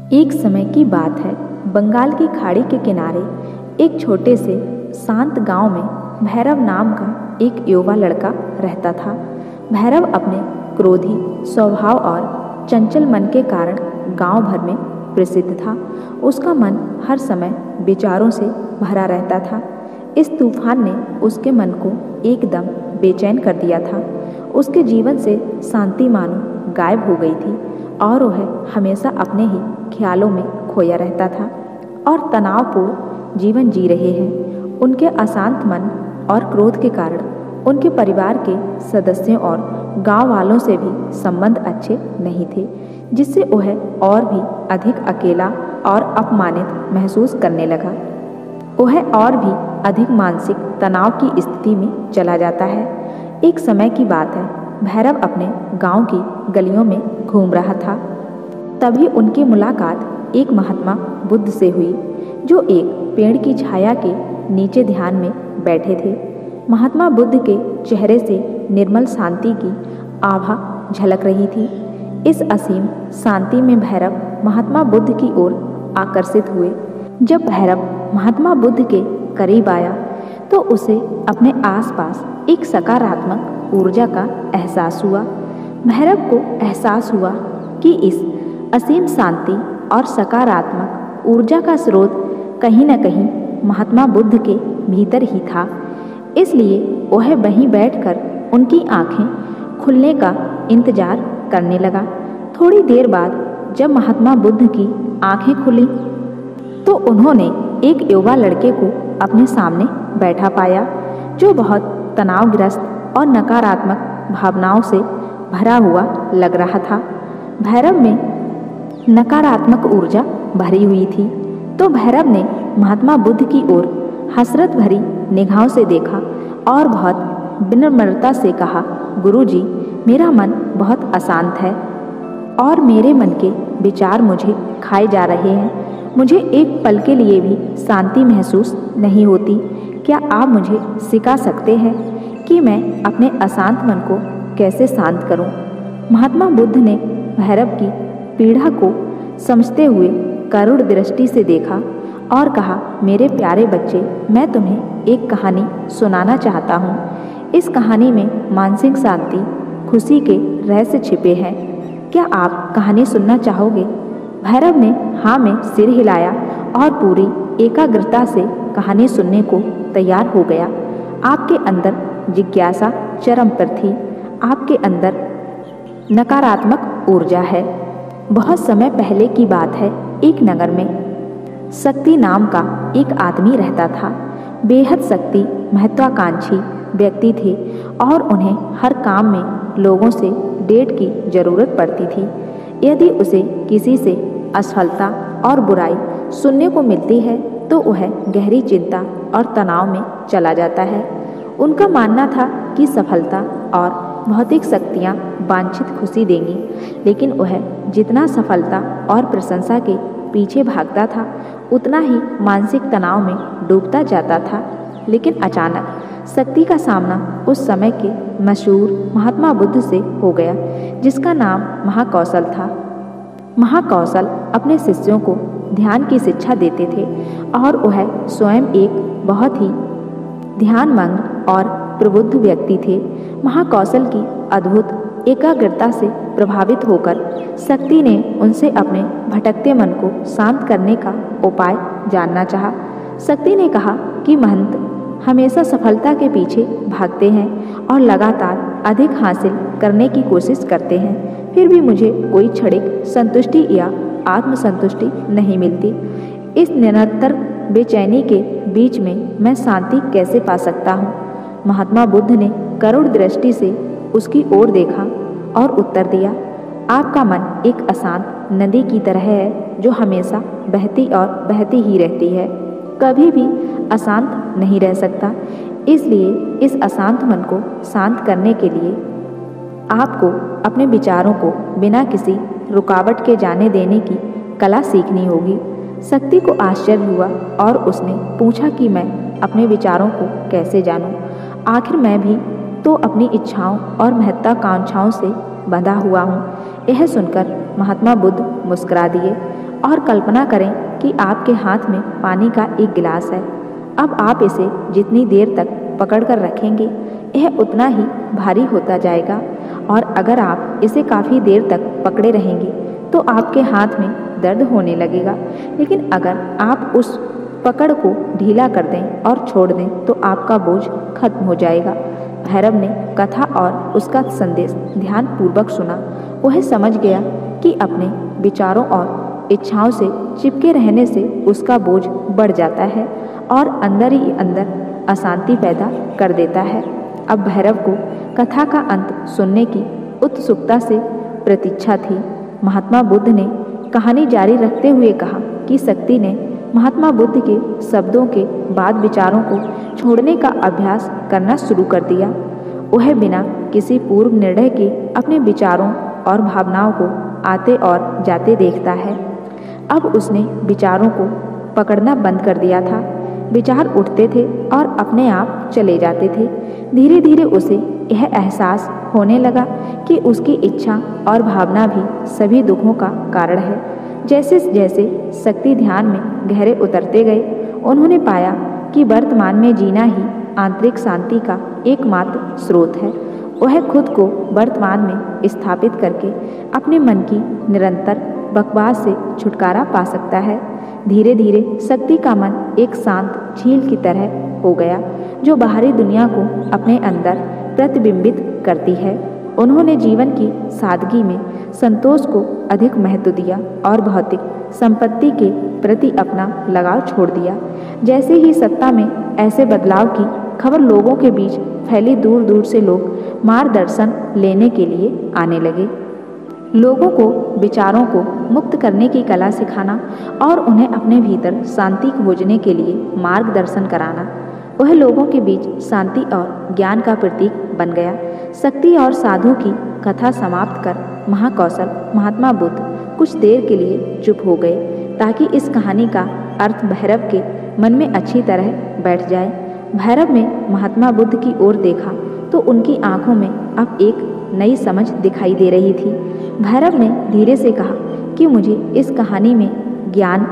एक समय की बात है, बंगाल की खाड़ी के किनारे एक छोटे से शांत गांव में भैरव नाम का एक युवा लड़का रहता था। भैरव अपने क्रोधी स्वभाव और चंचल मन के कारण गांव भर में प्रसिद्ध था। उसका मन हर समय विचारों से भरा रहता था। इस तूफान ने उसके मन को एकदम बेचैन कर दिया था। उसके जीवन से शांति मानो गायब हो गई थी और वह हमेशा अपने ही ख्यालों में खोया रहता था और तनावपूर्ण जीवन जी रहे हैं। उनके अशांत मन और क्रोध के कारण उनके परिवार के सदस्यों और गांव वालों से भी संबंध अच्छे नहीं थे, जिससे वह और भी अधिक अकेला और अपमानित महसूस करने लगा। वह और भी अधिक मानसिक तनाव की स्थिति में चला जाता है। एक समय की बात है, भैरव अपने गांव की गलियों में घूम रहा था। तभी उनकी मुलाकात एक महात्मा बुद्ध से हुई, जो एक पेड़ की छाया के नीचे ध्यान में बैठे थे। महात्मा बुद्ध के चेहरे से निर्मल शांति की आभा झलक रही थी। इस असीम शांति में भैरव महात्मा बुद्ध की ओर आकर्षित हुए। जब भैरव महात्मा बुद्ध के करीब आया तो उसे अपने आसपास एक सकारात्मक ऊर्जा का एहसास हुआ। भैरव को एहसास हुआ कि इस असीम शांति और सकारात्मक ऊर्जा का स्रोत कहीं न कहीं महात्मा बुद्ध के भीतर ही था। इसलिए वह वहीं बैठकर उनकी आंखें खुलने का इंतजार करने लगा। थोड़ी देर बाद जब महात्मा बुद्ध की आंखें खुली तो उन्होंने एक युवा लड़के को अपने सामने बैठा पाया, जो बहुत तनावग्रस्त और नकारात्मक भावनाओं से भरा हुआ लग रहा था। भैरव में नकारात्मक ऊर्जा भरी हुई थी, तो भैरव ने महात्मा बुद्ध की ओर हसरत भरी निगाहों से देखा और बहुत विनम्रता से कहा, गुरुजी, मेरा मन बहुत अशांत है और मेरे मन के विचार मुझे खाए जा रहे हैं। मुझे एक पल के लिए भी शांति महसूस नहीं होती। क्या आप मुझे सिखा सकते हैं कि मैं अपने अशांत मन को कैसे शांत करूं? महात्मा बुद्ध ने भैरव की पीड़ा को समझते हुए करुण दृष्टि से देखा और कहा, मेरे प्यारे बच्चे, मैं तुम्हें एक कहानी सुनाना चाहता हूँ। इस कहानी में मानसिक शांति, खुशी के रहस्य छिपे हैं। क्या आप कहानी सुनना चाहोगे? भैरव ने हाँ में सिर हिलाया और पूरी एकाग्रता से कहानी सुनने को तैयार हो गया। आपके अंदर जिज्ञासा चरम पर थी। आपके अंदर नकारात्मक ऊर्जा है। बहुत समय पहले की बात है, एक नगर में शक्ति नाम का एक आदमी रहता था। बेहद शक्ति महत्वाकांक्षी व्यक्ति थे और उन्हें हर काम में लोगों से डेट की जरूरत पड़ती थी। यदि उसे किसी से असफलता और बुराई सुनने को मिलती है तो वह गहरी चिंता और तनाव में चला जाता है। उनका मानना था कि सफलता और भौतिक शक्तियाँ वांछित खुशी देंगी, लेकिन वह जितना सफलता और प्रशंसा के पीछे भागता था उतना ही मानसिक तनाव में डूबता जाता था। लेकिन अचानक शक्ति का सामना उस समय के मशहूर महात्मा बुद्ध से हो गया, जिसका नाम महाकौशल था। महाकौशल अपने शिष्यों को ध्यान की शिक्षा देते थे और वह स्वयं एक बहुत ही ध्यानमग्न और प्रबुद्ध व्यक्ति थे। महाकौशल की अद्भुत एकाग्रता से प्रभावित होकर शक्ति ने उनसे अपने भटकते मन को शांत करने का उपाय जानना चाहा। शक्ति ने कहा कि महंत हमेशा सफलता के पीछे भागते हैं और लगातार अधिक हासिल करने की कोशिश करते हैं, फिर भी मुझे कोई क्षणिक संतुष्टि या आत्मसंतुष्टि नहीं मिलती। इस निरंतर बेचैनी के बीच में मैं शांति कैसे पा सकता हूँ? महात्मा बुद्ध ने करुण दृष्टि से उसकी ओर देखा और उत्तर दिया, आपका मन एक अशांत नदी की तरह है जो हमेशा बहती और बहती ही रहती है, कभी भी अशांत नहीं रह सकता। इसलिए इस अशांत मन को शांत करने के लिए आपको अपने विचारों को बिना किसी रुकावट के जाने देने की कला सीखनी होगी। शक्ति को आश्चर्य हुआ और उसने पूछा कि मैं अपने विचारों को कैसे जानूं? आखिर मैं भी तो अपनी इच्छाओं और महत्वाकांक्षाओं से बंधा हुआ हूँ। यह सुनकर महात्मा बुद्ध मुस्कुरा दिए और कल्पना करें कि आपके हाथ में पानी का एक गिलास है। अब आप इसे जितनी देर तक पकड़ कर रखेंगे यह उतना ही भारी होता जाएगा, और अगर आप इसे काफ़ी देर तक पकड़े रहेंगे तो आपके हाथ में दर्द होने लगेगा। लेकिन अगर आप उस पकड़ को ढीला कर दें और छोड़ दें तो आपका बोझ खत्म हो जाएगा। भैरव ने कथा और उसका संदेश ध्यानपूर्वक सुना। वह समझ गया कि अपने विचारों और इच्छाओं से चिपके रहने से उसका बोझ बढ़ जाता है और अंदर ही अंदर अशांति पैदा कर देता है। अब भैरव को कथा का अंत सुनने की उत्सुकता से प्रतीक्षा थी। महात्मा बुद्ध ने कहानी जारी रखते हुए कहा कि शक्ति ने महात्मा बुद्ध के शब्दों के बाद विचारों को छोड़ने का अभ्यास करना शुरू कर दिया। वह बिना किसी पूर्व निर्णय के अपने विचारों और भावनाओं को आते और जाते देखता है। अब उसने विचारों को पकड़ना बंद कर दिया था। विचार उठते थे और अपने आप चले जाते थे। धीरे धीरे उसे यह एहसास होने लगा कि उसकी इच्छा और भावना भी सभी दुखों का कारण है। जैसे जैसे शक्ति ध्यान में गहरे उतरते गए, उन्होंने पाया कि वर्तमान में जीना ही आंतरिक शांति का एकमात्र स्रोत है। वह खुद को वर्तमान में स्थापित करके अपने मन की निरंतर बकवास से छुटकारा पा सकता है। धीरे धीरे शक्ति का मन एक शांत झील की तरह हो गया जो बाहरी दुनिया को अपने अंदर प्रतिबिंबित करती है। उन्होंने जीवन की सादगी में संतोष को अधिक महत्व दिया और भौतिक संपत्ति के प्रति अपना लगाव छोड़ दिया। जैसे ही सत्ता में ऐसे बदलाव की खबर लोगों के बीच फैली, दूर दूर से लोग मार्गदर्शन लेने के लिए आने लगे। लोगों को विचारों को मुक्त करने की कला सिखाना और उन्हें अपने भीतर शांति खोजने के लिए मार्गदर्शन कराना, वह लोगों के बीच शांति और ज्ञान का प्रतीक बन गया। शक्ति और साधु की कथा समाप्त कर महाकौशल महात्मा बुद्ध कुछ देर के लिए चुप हो गए ताकि इस कहानी का अर्थ भैरव के मन में अच्छी तरह बैठ जाए। भैरव ने महात्मा बुद्ध की ओर देखा तो उनकी आंखों में अब एक नई समझ दिखाई दे रही थी। भैरव ने धीरे से कहा कि मुझे इस कहानी में ज्ञान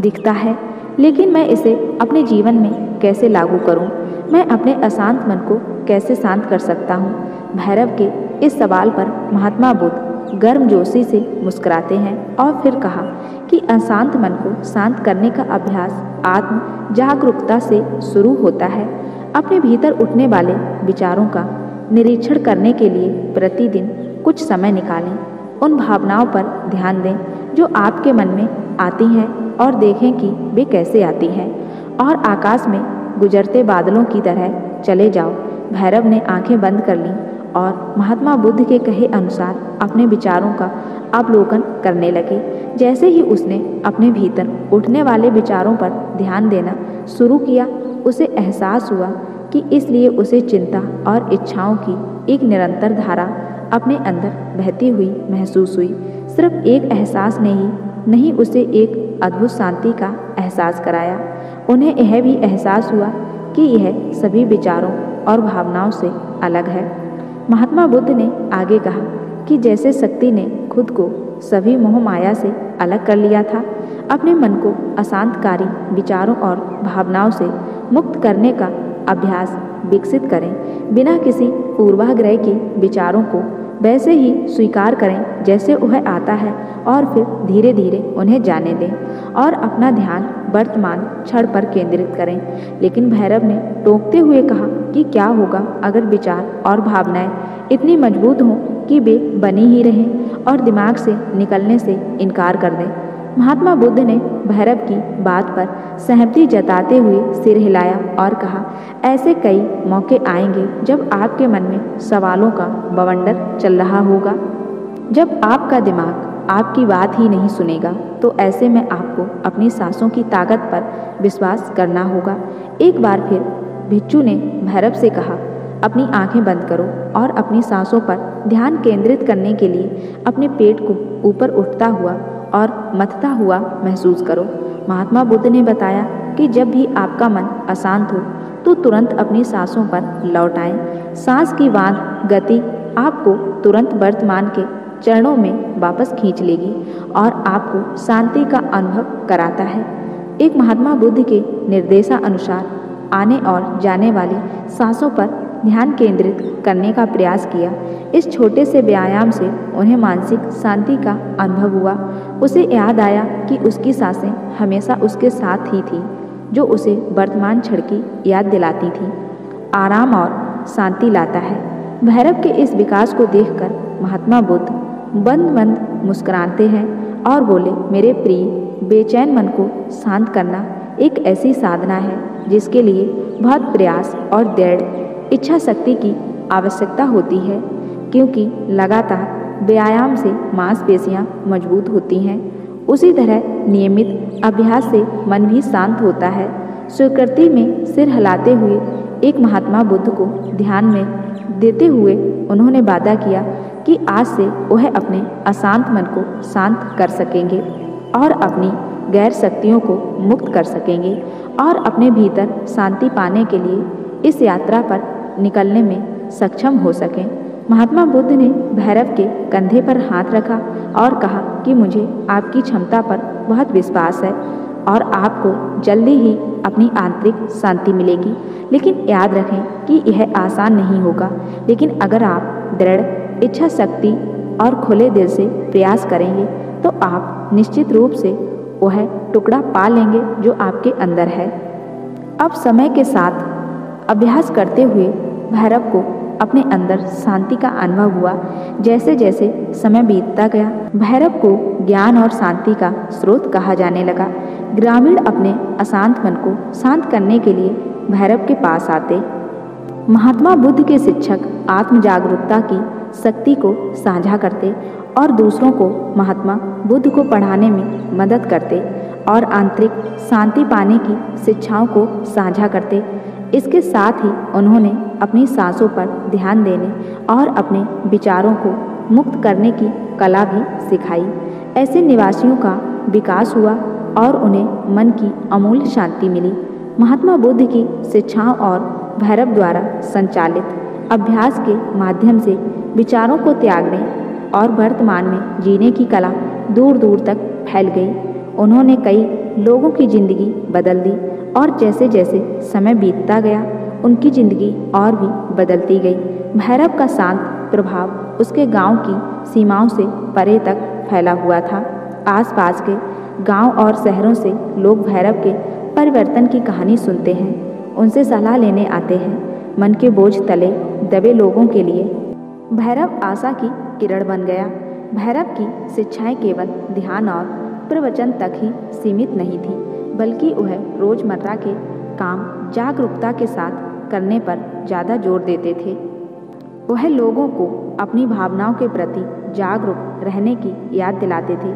दिखता है, लेकिन मैं इसे अपने जीवन में कैसे लागू करूं? मैं अपने अशांत मन को कैसे शांत कर सकता हूं? भैरव के इस सवाल पर महात्मा बुद्ध गर्मजोशी से मुस्कुराते हैं और फिर कहा कि अशांत मन को शांत करने का अभ्यास आत्म जागरूकता से शुरू होता है। अपने भीतर उठने वाले विचारों का निरीक्षण करने के लिए प्रतिदिन कुछ समय निकालें। उन भावनाओं पर ध्यान दें जो आपके मन में आती हैं और देखें कि वे कैसे आती हैं, और आकाश में गुजरते बादलों की तरह चले जाओ। भैरव ने आंखें बंद कर लीं और महात्मा बुद्ध के कहे अनुसार अपने विचारों का अवलोकन करने लगे। जैसे ही उसने अपने भीतर उठने वाले विचारों पर ध्यान देना शुरू किया, उसे एहसास हुआ कि इसलिए उसे चिंता और इच्छाओं की एक निरंतर धारा अपने अंदर बहती हुई महसूस हुई। सिर्फ एक एहसास ने ही नहीं, उसे एक अद्भुत शांति का एहसास कराया। उन्हें यह भी एहसास हुआ कि यह सभी विचारों और भावनाओं से अलग है। महात्मा बुद्ध ने आगे कहा कि जैसे शक्ति ने खुद को सभी मोह माया से अलग कर लिया था, अपने मन को अशांतकारी विचारों और भावनाओं से मुक्त करने का अभ्यास विकसित करें। बिना किसी पूर्वाग्रह के विचारों को वैसे ही स्वीकार करें जैसे वह आता है, और फिर धीरे धीरे उन्हें जाने दें और अपना ध्यान वर्तमान क्षण पर केंद्रित करें। लेकिन भैरव ने टोकते हुए कहा कि क्या होगा अगर विचार और भावनाएं इतनी मजबूत हों कि वे बनी ही रहें और दिमाग से निकलने से इनकार कर दें। महात्मा बुद्ध ने भैरव की बात पर सहमति जताते हुए सिर हिलाया और कहा, ऐसे कई मौके आएंगे जब आपके मन में सवालों का बवंडर चल रहा होगा। जब आपका दिमाग आपकी बात ही नहीं सुनेगा तो ऐसे में आपको अपनी सांसों की ताकत पर विश्वास करना होगा। एक बार फिर भिक्षु ने भैरव से कहा, अपनी आंखें बंद करो और अपनी सांसों पर ध्यान केंद्रित करने के लिए अपने पेट को ऊपर उठता हुआ और मथता हुआ महसूस करो। महात्मा बुद्ध ने बताया कि जब भी आपका मन अशांत हो तो तुरंत अपनी सांसों पर लौट आएं। सांस की बांध गति आपको तुरंत वर्तमान के चरणों में वापस खींच लेगी और आपको शांति का अनुभव कराता है। एक महात्मा बुद्ध के निर्देशानुसार आने और जाने वाली सांसों पर ध्यान केंद्रित करने का प्रयास किया। इस छोटे से व्यायाम से उन्हें मानसिक शांति का अनुभव हुआ। उसे याद आया कि उसकी सांसें हमेशा उसके साथ ही थी, जो उसे वर्तमान क्षण की याद दिलाती थी। आराम और शांति लाता है। भैरव के इस विकास को देखकर महात्मा बुद्ध बंद बंद मुस्कुराते हैं और बोले, मेरे प्रिय, बेचैन मन को शांत करना एक ऐसी साधना है जिसके लिए बहुत प्रयास और दृढ़ इच्छा शक्ति की आवश्यकता होती है, क्योंकि लगातार व्यायाम से मांसपेशियां मजबूत होती हैं। उसी तरह नियमित अभ्यास से मन भी शांत होता है। स्वीकृति में सिर हिलाते हुए एक महात्मा बुद्ध को ध्यान में देते हुए उन्होंने वादा किया कि आज से वह अपने अशांत मन को शांत कर सकेंगे और अपनी गैर शक्तियों को मुक्त कर सकेंगे और अपने भीतर शांति पाने के लिए इस यात्रा पर निकलने में सक्षम हो सकें। महात्मा बुद्ध ने भैरव के कंधे पर हाथ रखा और कहा कि मुझे आपकी क्षमता पर बहुत विश्वास है और आपको जल्दी ही अपनी आंतरिक शांति मिलेगी। लेकिन याद रखें कि यह आसान नहीं होगा, लेकिन अगर आप दृढ़ इच्छा शक्ति और खुले दिल से प्रयास करेंगे तो आप निश्चित रूप से वह टुकड़ा पा लेंगे जो आपके अंदर है। अब समय के साथ अभ्यास करते हुए भैरव को अपने अंदर शांति का अनुभव हुआ। जैसे जैसे समय बीतता गया, भैरव को ज्ञान और शांति का स्रोत कहा जाने लगा। ग्रामीण अपने अशांत मन को शांत करने के लिए भैरव के पास आते। महात्मा बुद्ध के शिक्षक आत्म जागरूकता की शक्ति को साझा करते और दूसरों को महात्मा बुद्ध को पढ़ाने में मदद करते और आंतरिक शांति पाने की शिक्षाओं को साझा करते। इसके साथ ही उन्होंने अपनी सांसों पर ध्यान देने और अपने विचारों को मुक्त करने की कला भी सिखाई। ऐसे निवासियों का विकास हुआ और उन्हें मन की अमूल्य शांति मिली। महात्मा बुद्ध की शिक्षाओं और भैरव द्वारा संचालित अभ्यास के माध्यम से विचारों को त्यागने और वर्तमान में जीने की कला दूर दूर तक फैल गई। उन्होंने कई लोगों की जिंदगी बदल दी और जैसे जैसे समय बीतता गया उनकी जिंदगी और भी बदलती गई। भैरव का शांत प्रभाव उसके गांव की सीमाओं से परे तक फैला हुआ था। आसपास के गांव और शहरों से लोग भैरव के परिवर्तन की कहानी सुनते हैं, उनसे सलाह लेने आते हैं। मन के बोझ तले दबे लोगों के लिए भैरव आशा की किरण बन गया। भैरव की शिक्षाएं केवल ध्यान और प्रवचन तक ही सीमित नहीं थी, बल्कि वह रोजमर्रा के काम जागरूकता के साथ करने पर ज़्यादा जोर देते थे। वह लोगों को अपनी भावनाओं के प्रति जागरूक रहने की याद दिलाते थे।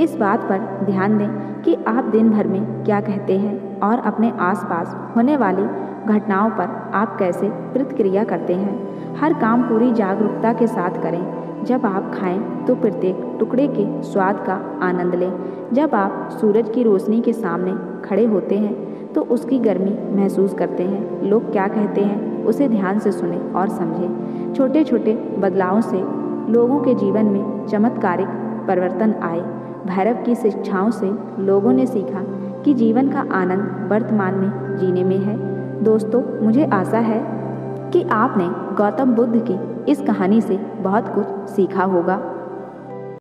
इस बात पर ध्यान दें कि आप दिन भर में क्या कहते हैं और अपने आसपास होने वाली घटनाओं पर आप कैसे प्रतिक्रिया करते हैं। हर काम पूरी जागरूकता के साथ करें। जब आप खाएं तो प्रत्येक टुकड़े के स्वाद का आनंद लें। जब आप सूरज की रोशनी के सामने खड़े होते हैं तो उसकी गर्मी महसूस करते हैं। लोग क्या कहते हैं उसे ध्यान से सुनें और समझें। छोटे छोटे बदलावों से लोगों के जीवन में चमत्कारिक परिवर्तन आए। भैरव की शिक्षाओं से लोगों ने सीखा कि जीवन का आनंद वर्तमान में जीने में है। दोस्तों, मुझे आशा है कि आपने गौतम बुद्ध की इस कहानी से बहुत कुछ सीखा होगा।